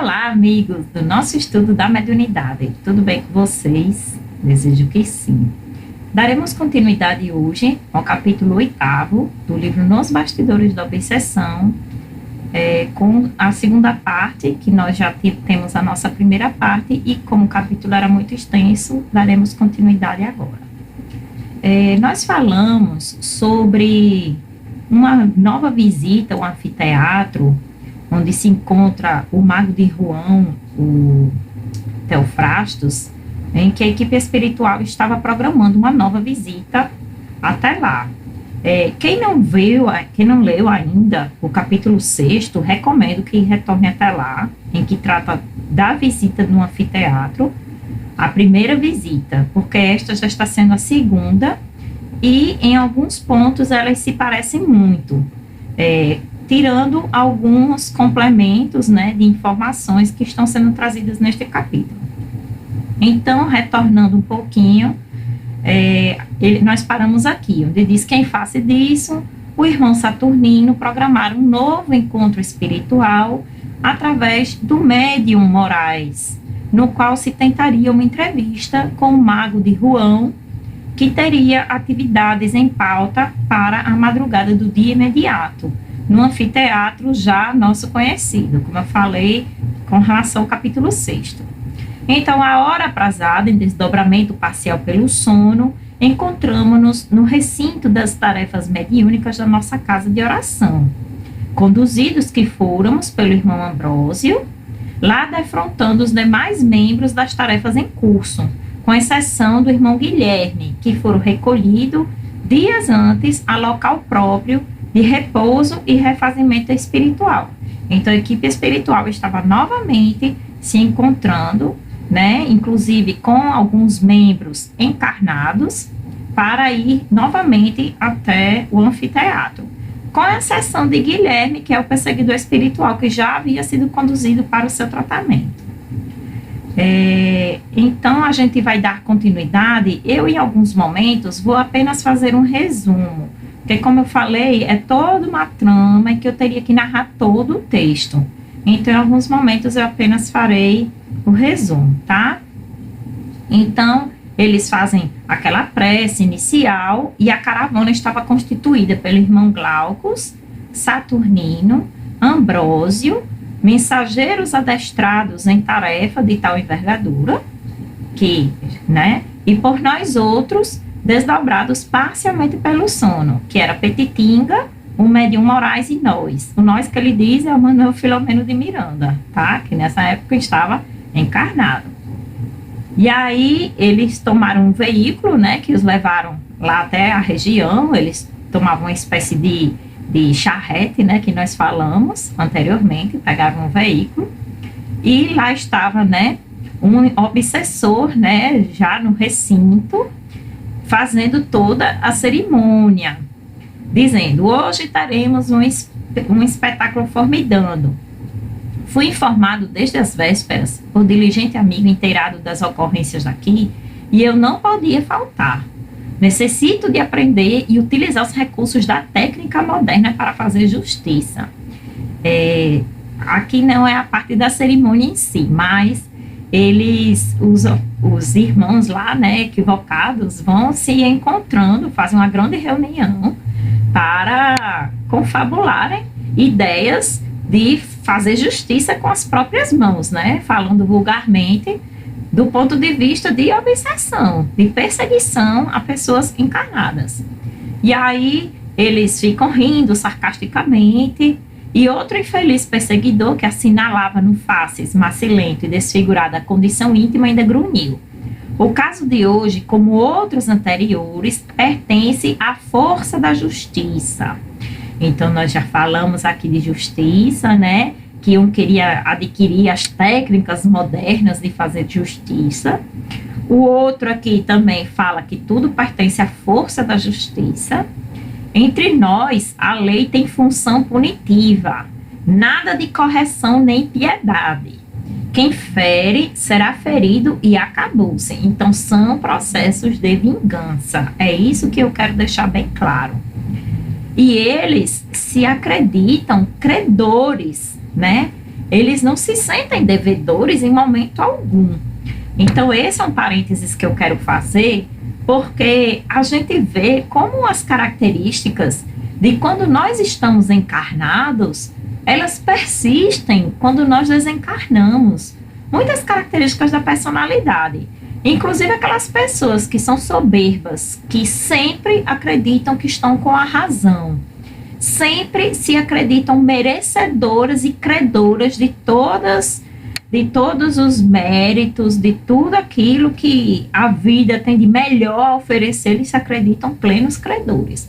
Olá, amigos do nosso estudo da mediunidade. Tudo bem com vocês? Desejo que sim. Daremos continuidade hoje ao capítulo 8º do livro Nos Bastidores da Obsessão, com a segunda parte, que nós já temos a nossa primeira parte, e como o capítulo era muito extenso, daremos continuidade agora. Nós falamos sobre uma nova visita ao anfiteatro, onde se encontra o mago de Rouen, o Teofrastos, em que a equipe espiritual estava programando uma nova visita até lá. Quem não leu ainda o capítulo 6º, recomendo que retorne até lá, em que trata da visita no anfiteatro, a primeira visita, porque esta já está sendo a segunda, e em alguns pontos elas se parecem muito, tirando alguns complementos, né, de informações que estão sendo trazidas neste capítulo. Então, retornando um pouquinho, nós paramos aqui, onde diz que em face disso, o irmão Saturnino programara um novo encontro espiritual através do médium Moraes, no qual se tentaria uma entrevista com o mago de Rouen, que teria atividades em pauta para a madrugada do dia imediato, no anfiteatro já nosso conhecido, como eu falei, com relação ao capítulo 6º. Então, a hora aprazada, em desdobramento parcial pelo sono, encontramos-nos no recinto das tarefas mediúnicas da nossa casa de oração, conduzidos que fôramos pelo irmão Ambrósio, lá defrontando os demais membros das tarefas em curso, com exceção do irmão Guilherme, que foram recolhidos dias antes a local próprio de repouso e refazimento espiritual. Então, a equipe espiritual estava novamente se encontrando, né, inclusive com alguns membros encarnados, para ir novamente até o anfiteatro, com exceção de Guilherme, que é o perseguidor espiritual, que já havia sido conduzido para o seu tratamento. Então, a gente vai dar continuidade. Eu, em alguns momentos, vou apenas fazer um resumo, porque, como eu falei, é toda uma trama que eu teria que narrar todo o texto. Então, em alguns momentos, eu apenas farei o resumo, tá? Então, eles fazem aquela prece inicial e a caravana estava constituída pelo irmão Glaucus, Saturnino, Ambrósio, mensageiros adestrados em tarefa de tal envergadura, e por nós outros, desdobrados parcialmente pelo sono, que era Petitinga, o médium Moraes e nós. O nós que ele diz é o Manuel Filomeno de Miranda, tá? Que nessa época estava encarnado. E aí eles tomaram um veículo, né, que os levaram lá até a região. Eles tomavam uma espécie de charrete, né, que nós falamos anteriormente, pegaram um veículo, e lá estava, né, um obsessor, né, já no recinto, fazendo toda a cerimônia, dizendo: hoje teremos um espetáculo formidando. Fui informado desde as vésperas, por diligente amigo inteirado das ocorrências daqui, e eu não podia faltar. Necessito de aprender e utilizar os recursos da técnica moderna para fazer justiça. Aqui não é a parte da cerimônia em si, mas os irmãos lá, né, equivocados, vão se encontrando, fazem uma grande reunião para confabularem ideias de fazer justiça com as próprias mãos, né, falando vulgarmente, do ponto de vista de obsessão, de perseguição a pessoas encarnadas. E aí eles ficam rindo sarcasticamente, e outro infeliz perseguidor, que assinalava no faces macilento e desfigurada a condição íntima, ainda grunhiu: o caso de hoje, como outros anteriores, pertence à força da justiça. Então, nós já falamos aqui de justiça, né? Que um queria adquirir as técnicas modernas de fazer justiça. O outro aqui também fala que tudo pertence à força da justiça. Entre nós, a lei tem função punitiva, nada de correção nem piedade. Quem fere será ferido e acabou-se. Então, são processos de vingança. É isso que eu quero deixar bem claro. E eles se acreditam credores, né? eles não se sentem devedores em momento algum. Então, esse é um parênteses que eu quero fazer, porque a gente vê como as características de quando nós estamos encarnados, elas persistem quando nós desencarnamos. Muitas características da personalidade, inclusive aquelas pessoas que são soberbas, que sempre acreditam que estão com a razão, sempre se acreditam merecedoras e credoras de todos os méritos, de tudo aquilo que a vida tem de melhor a oferecer, eles se acreditam plenos credores.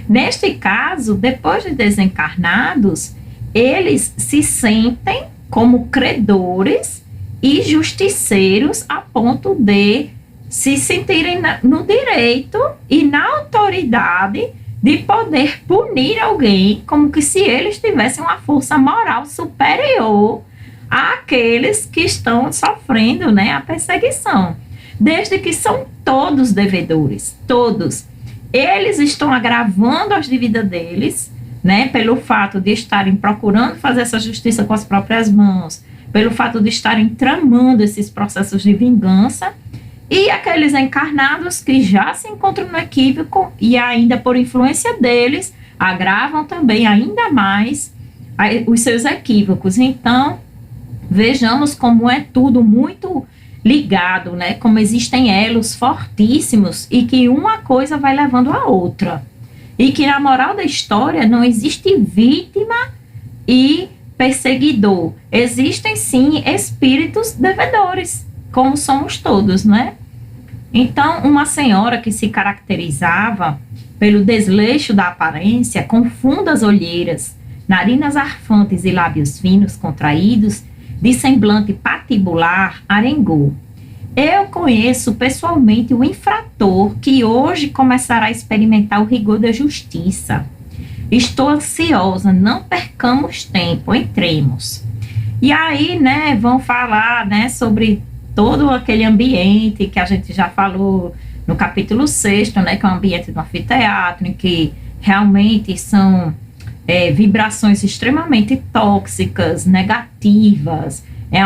Neste caso, depois de desencarnados, eles se sentem como credores e justiceiros a ponto de se sentirem no direito e na autoridade de poder punir alguém, como que se eles tivessem uma força moral superior àqueles que estão sofrendo, né, a perseguição. Desde que são todos devedores, todos. Eles estão agravando as dívidas deles, né, pelo fato de estarem procurando fazer essa justiça com as próprias mãos, pelo fato de estarem tramando esses processos de vingança, e aqueles encarnados que já se encontram no equívoco e ainda por influência deles, agravam também ainda mais os seus equívocos. Então, vejamos como é tudo muito ligado, né? Como existem elos fortíssimos e que uma coisa vai levando a outra. E que na moral da história não existe vítima e perseguidor. Existem sim espíritos devedores, como somos todos, né? Então, uma senhora que se caracterizava pelo desleixo da aparência, com fundas olheiras, narinas arfantes e lábios finos contraídos, de semblante patibular, arengou: eu conheço pessoalmente o infrator que hoje começará a experimentar o rigor da justiça. Estou ansiosa, não percamos tempo, entremos. E aí, né, vão falar, né, sobre todo aquele ambiente que a gente já falou no capítulo 6, né, que é o ambiente do anfiteatro, em que realmente são vibrações extremamente tóxicas, negativas,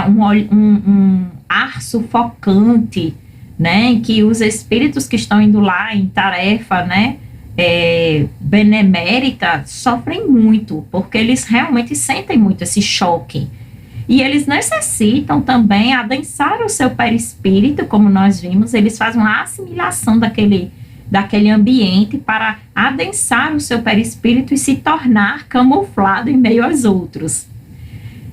um ar sufocante, né, em que os espíritos que estão indo lá em tarefa, né, benemérita, sofrem muito, porque eles realmente sentem muito esse choque. E eles necessitam também adensar o seu perispírito, como nós vimos, eles fazem uma assimilação daquele ambiente para adensar o seu perispírito e se tornar camuflado em meio aos outros.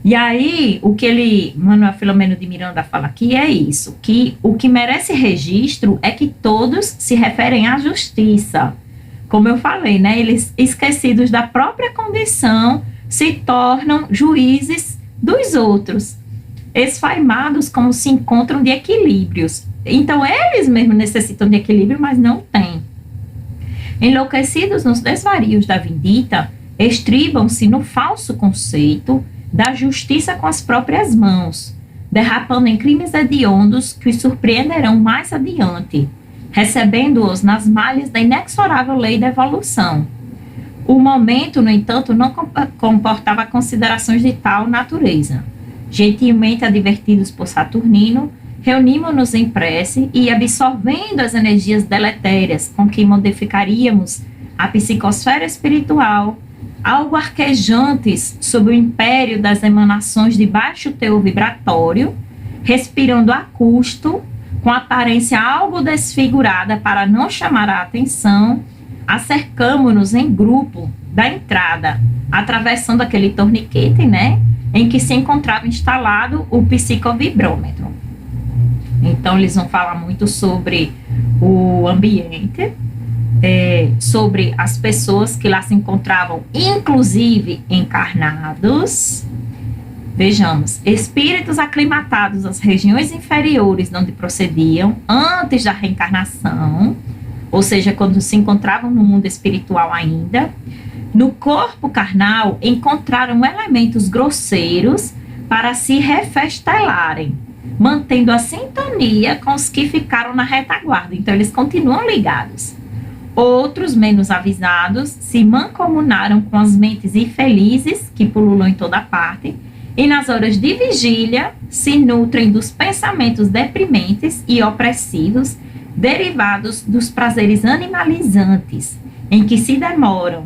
E aí, o que Manuel Filomeno de Miranda fala aqui é isso, que o que merece registro é que todos se referem à justiça. Como eu falei, né, eles, esquecidos da própria condição, se tornam juízes dos outros, esfaimados como se encontram de equilíbrios. Então, eles mesmos necessitam de equilíbrio, mas não têm. Enlouquecidos nos desvarios da vindita, estribam-se no falso conceito da justiça com as próprias mãos, derrapando em crimes hediondos que os surpreenderão mais adiante, recebendo-os nas malhas da inexorável lei da evolução. O momento, no entanto, não comportava considerações de tal natureza. Gentilmente advertidos por Saturnino, reunimos-nos em prece e, absorvendo as energias deletérias com que modificaríamos a psicosfera espiritual, algo arquejantes sob o império das emanações de baixo teor vibratório, respirando a custo, com aparência algo desfigurada para não chamar a atenção, acercamo-nos em grupo da entrada, atravessando aquele torniquete, né, em que se encontrava instalado o psicovibrômetro. Então, eles vão falar muito sobre o ambiente, sobre as pessoas que lá se encontravam, inclusive encarnados. Vejamos, espíritos aclimatados às regiões inferiores de onde procediam antes da reencarnação, ou seja, quando se encontravam no mundo espiritual ainda. No corpo carnal, encontraram elementos grosseiros para se refestelarem, mantendo a sintonia com os que ficaram na retaguarda. Então, eles continuam ligados. Outros, menos avisados, se mancomunaram com as mentes infelizes que pululam em toda parte e nas horas de vigília se nutrem dos pensamentos deprimentes e opressivos derivados dos prazeres animalizantes em que se demoram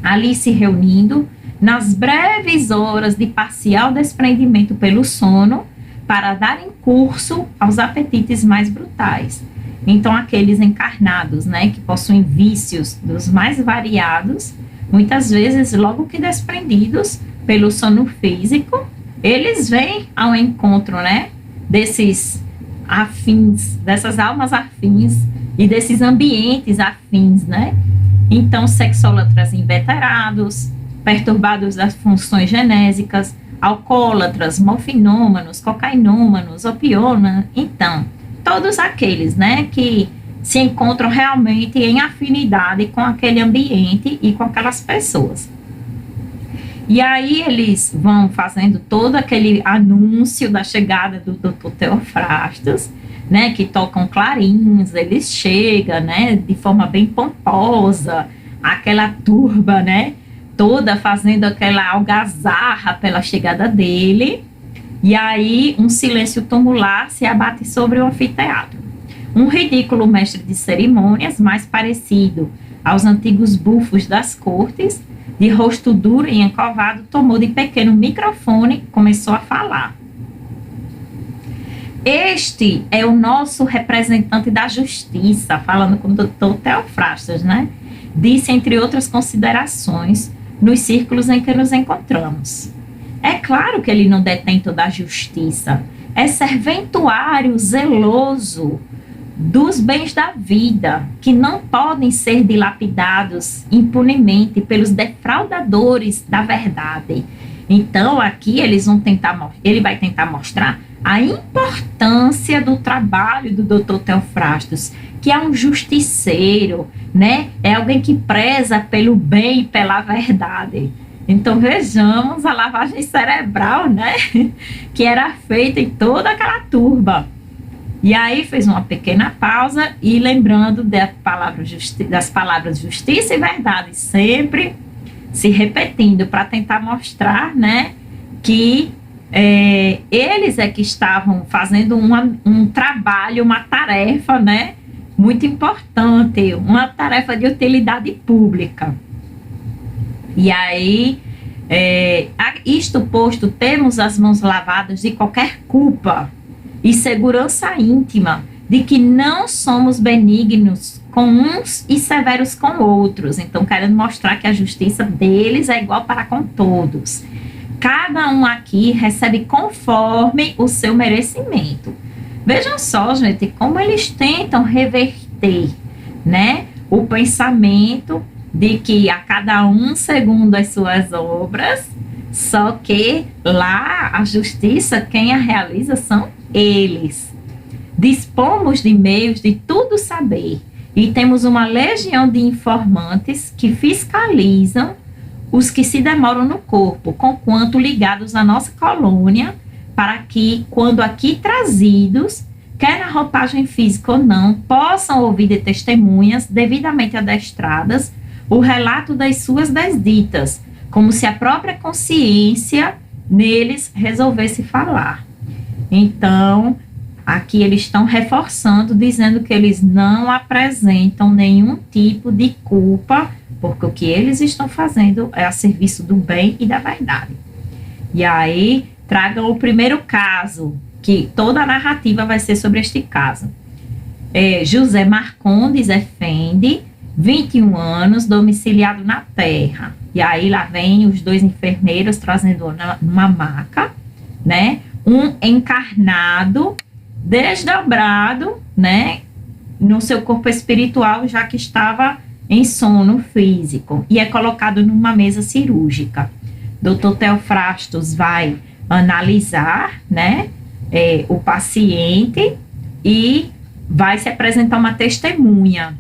ali se reunindo nas breves horas de parcial desprendimento pelo sono para darem curso aos apetites mais brutais. Então, aqueles encarnados, né, que possuem vícios dos mais variados, muitas vezes, logo que desprendidos pelo sono físico, eles vêm ao encontro, né, desses afins, dessas almas afins e desses ambientes afins, né? Então, sexólatras inveterados, perturbados das funções genésicas, alcoólatras, morfinômanos, cocainômanos, opiômanos, então, todos aqueles, né, que se encontram realmente em afinidade com aquele ambiente e com aquelas pessoas. E aí eles vão fazendo todo aquele anúncio da chegada do Dr. Theophrastus, né, que tocam clarins, eles chegam, né, de forma bem pomposa, aquela turba, né, toda fazendo aquela algazarra pela chegada dele, e aí um silêncio tumular se abate sobre o anfiteatro. Um ridículo mestre de cerimônias, mais parecido aos antigos bufos das cortes, de rosto duro e encovado, tomou de pequeno microfone e começou a falar. Este é o nosso representante da justiça, falando com o Dr. Theophrastus, né? Disse, entre outras considerações, nos círculos em que nos encontramos. É claro que ele não detém toda a justiça, é serventuário zeloso dos bens da vida, que não podem ser dilapidados impunemente pelos defraudadores da verdade. Então, aqui ele vai tentar mostrar a importância do trabalho do Dr. Theophrastus, que é um justiceiro, né? É alguém que preza pelo bem e pela verdade. Então, vejamos a lavagem cerebral, né? Que era feita em toda aquela turba. E aí fez uma pequena pausa e lembrando das palavras justiça e verdade, sempre se repetindo para tentar mostrar, né, que eles é que estavam fazendo um trabalho, uma tarefa, né, muito importante, uma tarefa de utilidade pública. E aí, isto posto, temos as mãos lavadas de qualquer culpa e segurança íntima de que não somos benignos com uns e severos com outros. Então, querendo mostrar que a justiça deles é igual para com todos. Cada um aqui recebe conforme o seu merecimento. Vejam só, gente, como eles tentam reverter, né, o pensamento de que a cada um segundo as suas obras, só que lá a justiça, quem a realiza são eles. Dispomos de meios de tudo saber e temos uma legião de informantes que fiscalizam os que se demoram no corpo, conquanto ligados à nossa colônia, para que, quando aqui trazidos, quer na roupagem física ou não, possam ouvir de testemunhas devidamente adestradas o relato das suas desditas, como se a própria consciência neles resolvesse falar. Então, aqui eles estão reforçando, dizendo que eles não apresentam nenhum tipo de culpa, porque o que eles estão fazendo é a serviço do bem e da verdade. E aí, tragam o primeiro caso, que toda a narrativa vai ser sobre este caso. José Marcondes Effendi, 21 anos, domiciliado na terra. E aí, lá vem os dois enfermeiros trazendo uma maca, né? Um encarnado, desdobrado, né, no seu corpo espiritual, já que estava em sono físico, e é colocado numa mesa cirúrgica. Dr. Theophrastus vai analisar, né, o paciente e vai se apresentar uma testemunha.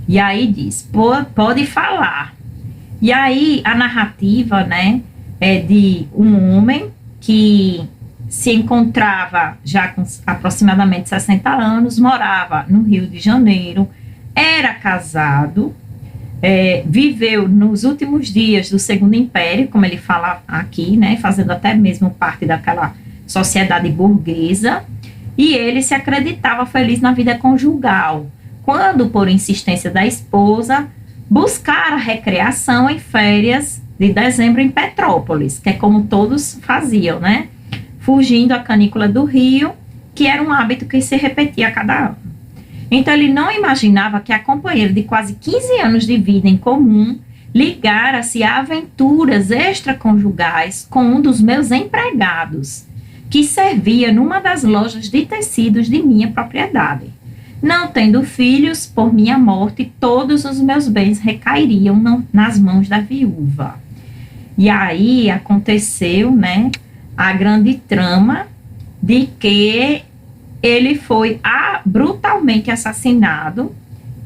E aí diz, pode falar. E aí a narrativa, né, é de um homem que se encontrava já com aproximadamente 60 anos, morava no Rio de Janeiro, era casado, viveu nos últimos dias do Segundo Império, como ele fala aqui, né, fazendo até mesmo parte daquela sociedade burguesa, e ele se acreditava feliz na vida conjugal, quando, por insistência da esposa, buscara recreação em férias de dezembro em Petrópolis, que é como todos faziam, né, fugindo à canícula do Rio, que era um hábito que se repetia a cada ano. Então, ele não imaginava que a companheira de quase 15 anos de vida em comum ligara-se a aventuras extraconjugais com um dos meus empregados, que servia numa das lojas de tecidos de minha propriedade. Não tendo filhos, por minha morte, todos os meus bens recairiam nas mãos da viúva. E aí aconteceu, né, a grande trama de que ele foi brutalmente assassinado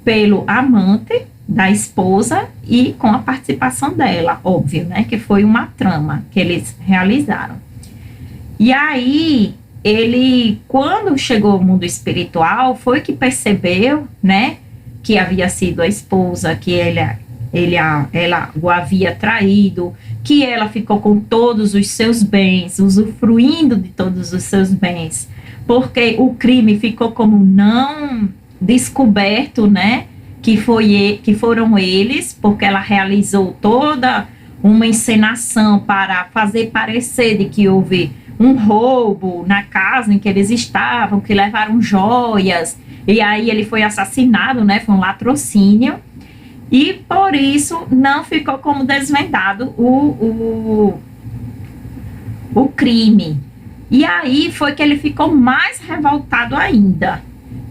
pelo amante da esposa e com a participação dela, óbvio, né, que foi uma trama que eles realizaram. E aí, ele, quando chegou ao mundo espiritual, foi que percebeu, né, que havia sido a esposa, que ela o havia traído, que ela ficou com todos os seus bens, usufruindo de todos os seus bens, porque o crime ficou como não descoberto, né, que foram eles, porque ela realizou toda uma encenação para fazer parecer de que houve um roubo na casa em que eles estavam, que levaram joias, e aí ele foi assassinado, né, foi um latrocínio, e por isso não ficou como desvendado o crime. E aí foi que ele ficou mais revoltado ainda,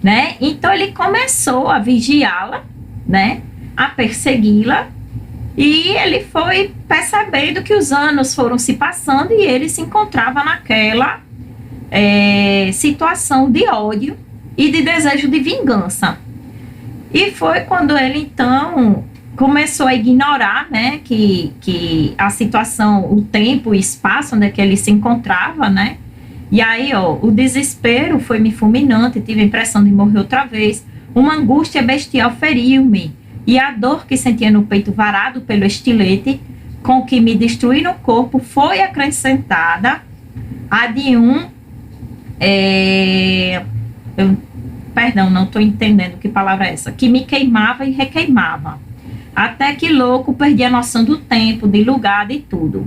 né? Então ele começou a vigiá-la, né, a persegui-la, e ele foi percebendo que os anos foram se passando e ele se encontrava naquela situação de ódio e de desejo de vingança. E foi quando ele, então, começou a ignorar, né, que a situação, o tempo e espaço onde é que ele se encontrava, né? E aí, o desespero foi-me fulminante, tive a impressão de morrer outra vez. Uma angústia bestial feriu-me, e a dor que sentia no peito varado pelo estilete, com que me destruíram o corpo, foi acrescentada a de perdão, não estou entendendo que palavra é essa, que me queimava e requeimava, até que louco perdi a noção do tempo, de lugar, de tudo.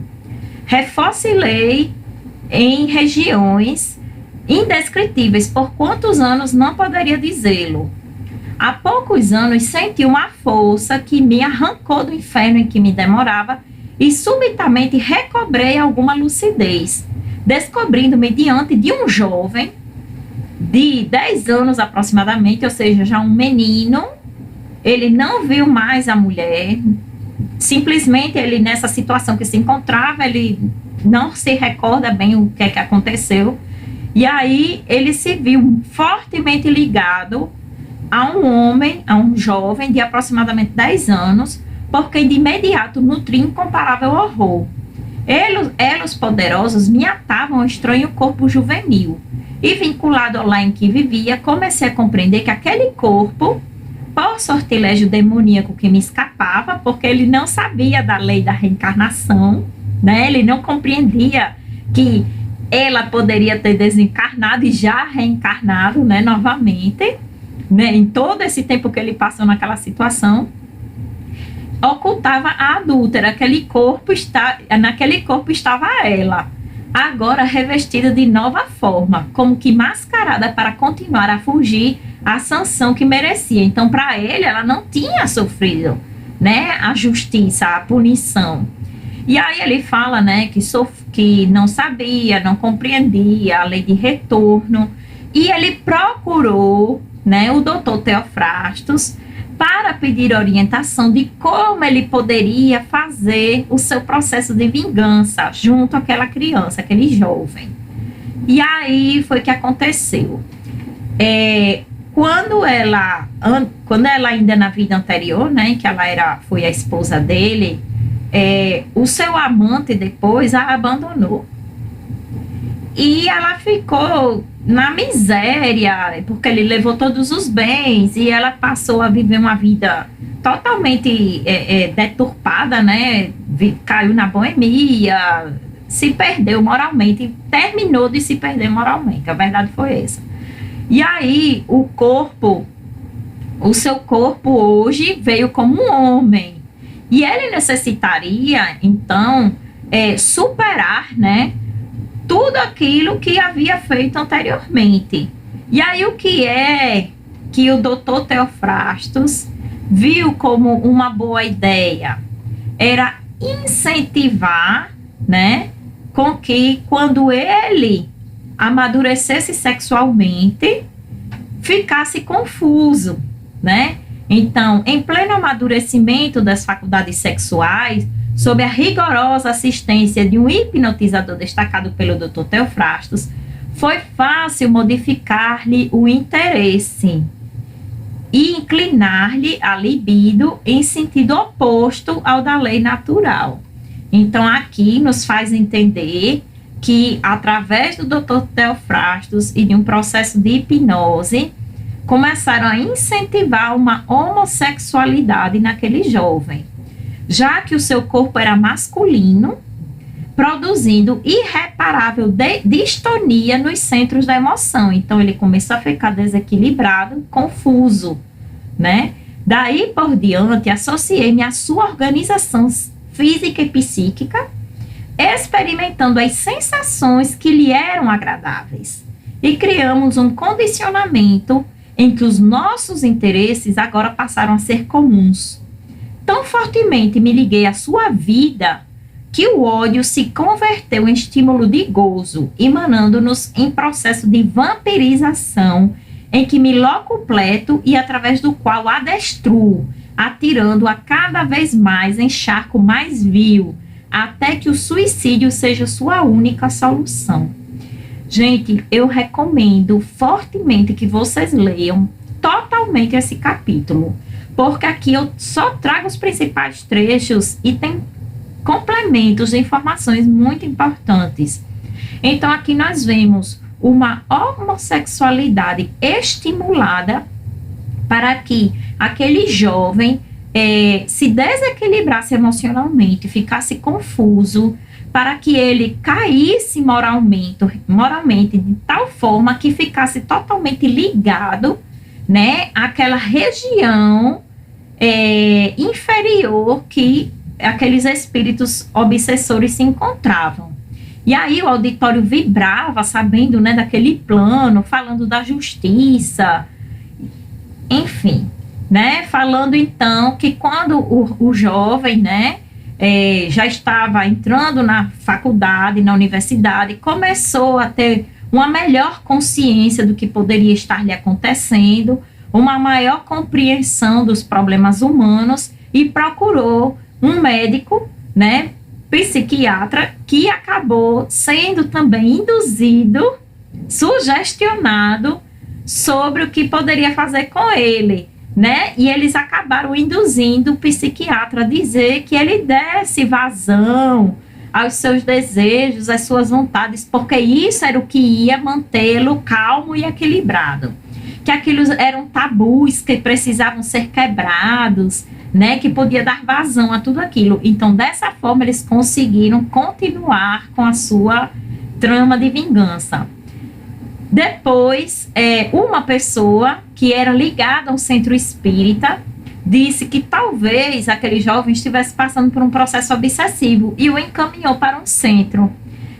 Refocilei em regiões indescritíveis, por quantos anos não poderia dizê-lo. Há poucos anos senti uma força que me arrancou do inferno em que me demorava e subitamente recobrei alguma lucidez, descobrindo-me diante de um jovem de 10 anos aproximadamente, ou seja, já um menino. Ele não viu mais a mulher, simplesmente ele, nessa situação que se encontrava, ele não se recorda bem o que é que aconteceu, e aí ele se viu fortemente ligado a um homem, a um jovem de aproximadamente 10 anos, porque de imediato nutria incomparável horror. Elos poderosos me atavam ao estranho corpo juvenil, e vinculado ao lar em que vivia, comecei a compreender que aquele corpo, por sortilégio demoníaco que me escapava, porque ele não sabia da lei da reencarnação, né? Ele não compreendia que ela poderia ter desencarnado e já reencarnado, né, novamente, né, em todo esse tempo que ele passou naquela situação, ocultava a adúltera. Naquele corpo estava ela, agora revestida de nova forma, como que mascarada para continuar a fugir à sanção que merecia. Então, para ele, ela não tinha sofrido, né, a justiça, a punição. E aí ele fala, né, que não sabia, não compreendia a lei de retorno, e ele procurou, né, o doutor Teofrastos para pedir orientação de como ele poderia fazer o seu processo de vingança junto àquela criança, aquele jovem. E aí foi que aconteceu. Quando ela ainda na vida anterior, né, que ela foi a esposa dele, o seu amante depois a abandonou. E ela ficou na miséria, porque ele levou todos os bens, e ela passou a viver uma vida totalmente deturpada, né? Caiu na boemia, se perdeu moralmente, terminou de se perder moralmente. A verdade foi essa. E aí, o seu corpo hoje veio como um homem. E ele necessitaria, então, superar, né, tudo aquilo que havia feito anteriormente. E aí, o que é que o doutor Theophrastus viu como uma boa ideia? Era incentivar, né, com que quando ele amadurecesse sexualmente, ficasse confuso, né? Então, em pleno amadurecimento das faculdades sexuais, sob a rigorosa assistência de um hipnotizador destacado pelo Dr. Theophrastus, foi fácil modificar-lhe o interesse e inclinar-lhe a libido em sentido oposto ao da lei natural. Então, aqui nos faz entender que, através do Dr. Theophrastus e de um processo de hipnose, começaram a incentivar uma homossexualidade naquele jovem, já que o seu corpo era masculino, produzindo irreparável distonia nos centros da emoção. Então, ele começou a ficar desequilibrado, confuso, né? Daí por diante, associei-me à sua organização física e psíquica, experimentando as sensações que lhe eram agradáveis. E criamos um condicionamento em que os nossos interesses agora passaram a ser comuns. Tão fortemente me liguei à sua vida que o ódio se converteu em estímulo de gozo, emanando-nos em processo de vampirização, em que me locupleto e através do qual adestruo, atirando-a cada vez mais em charco mais vil, até que o suicídio seja sua única solução. Gente, eu recomendo fortemente que vocês leiam totalmente esse capítulo, porque aqui eu só trago os principais trechos e tem complementos de informações muito importantes. Então, aqui nós vemos uma homossexualidade estimulada para que aquele jovem se desequilibrasse emocionalmente, ficasse confuso, para que ele caísse moralmente de tal forma que ficasse totalmente ligado, né, àquela região inferior que aqueles espíritos obsessores se encontravam. E aí o auditório vibrava, sabendo, né, daquele plano, falando da justiça, enfim, né, falando então que quando o jovem, né, já estava entrando na faculdade, na universidade, começou a ter uma melhor consciência do que poderia estar lhe acontecendo, uma maior compreensão dos problemas humanos e procurou um médico, né, psiquiatra, que acabou sendo também induzido, sugestionado sobre o que poderia fazer com ele, né? E eles acabaram induzindo o psiquiatra a dizer que ele desse vazão aos seus desejos, às suas vontades, porque isso era o que ia mantê-lo calmo e equilibrado. Que aquilo eram tabus que precisavam ser quebrados, né, que podia dar vazão a tudo aquilo. Então, dessa forma, eles conseguiram continuar com a sua trama de vingança. Depois, uma pessoa que era ligada ao centro espírita disse que talvez aquele jovem estivesse passando por um processo obsessivo e o encaminhou para um centro.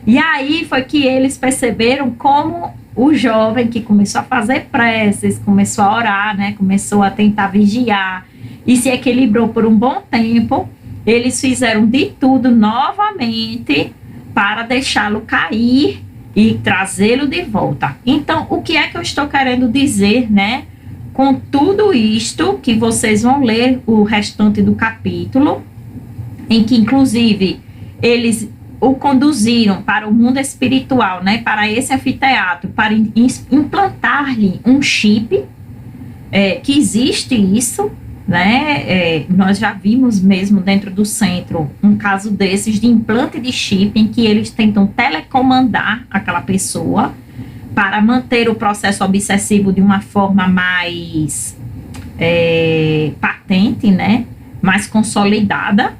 E aí foi que eles perceberam como o jovem que começou a fazer preces, começou a orar, né, começou a tentar vigiar, e se equilibrou por um bom tempo, eles fizeram de tudo novamente para deixá-lo cair e trazê-lo de volta. Então, o que é que eu estou querendo dizer, né? Com tudo isto, que vocês vão ler o restante do capítulo, em que, inclusive, eles o conduziram para o mundo espiritual, né? Para esse anfiteatro, para implantar-lhe um chip, que existe isso, né? Nós já vimos mesmo dentro do centro um caso desses de implante de chip em que eles tentam telecomandar aquela pessoa para manter o processo obsessivo de uma forma mais patente, né, mais consolidada.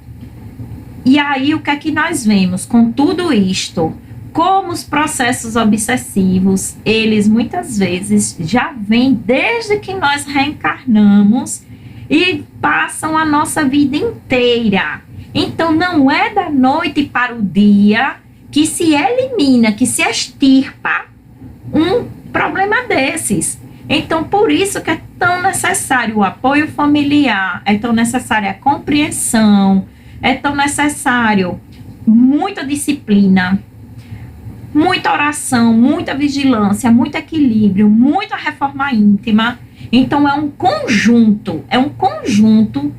E aí, o que é que nós vemos com tudo isto? Como os processos obsessivos, eles muitas vezes já vêm desde que nós reencarnamos e passam a nossa vida inteira. Então, não é da noite para o dia que se elimina, que se extirpa um problema desses. Então, por isso que é tão necessário o apoio familiar, é tão necessária a compreensão, é tão necessário muita disciplina, muita oração, muita vigilância, muito equilíbrio, muita reforma íntima. Então, é um conjunto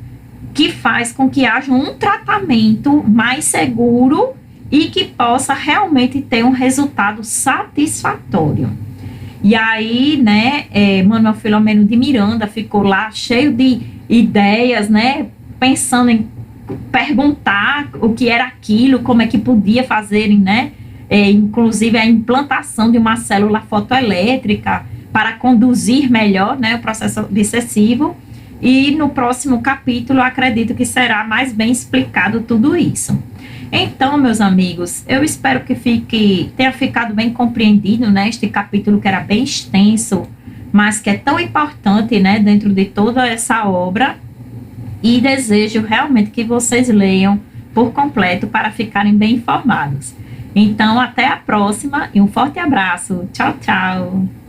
que faz com que haja um tratamento mais seguro e que possa realmente ter um resultado satisfatório. E aí, né, Manuel Filomeno de Miranda ficou lá cheio de ideias, né, pensando em perguntar o que era aquilo, como é que podia fazerem, né, inclusive a implantação de uma célula fotoelétrica para conduzir melhor, né, o processo obsessivo. E no próximo capítulo, eu acredito que será mais bem explicado tudo isso. Então, meus amigos, eu espero que tenha ficado bem compreendido, né, este capítulo que era bem extenso, mas que é tão importante, né, dentro de toda essa obra. E desejo realmente que vocês leiam por completo para ficarem bem informados. Então, até a próxima e um forte abraço. Tchau, tchau.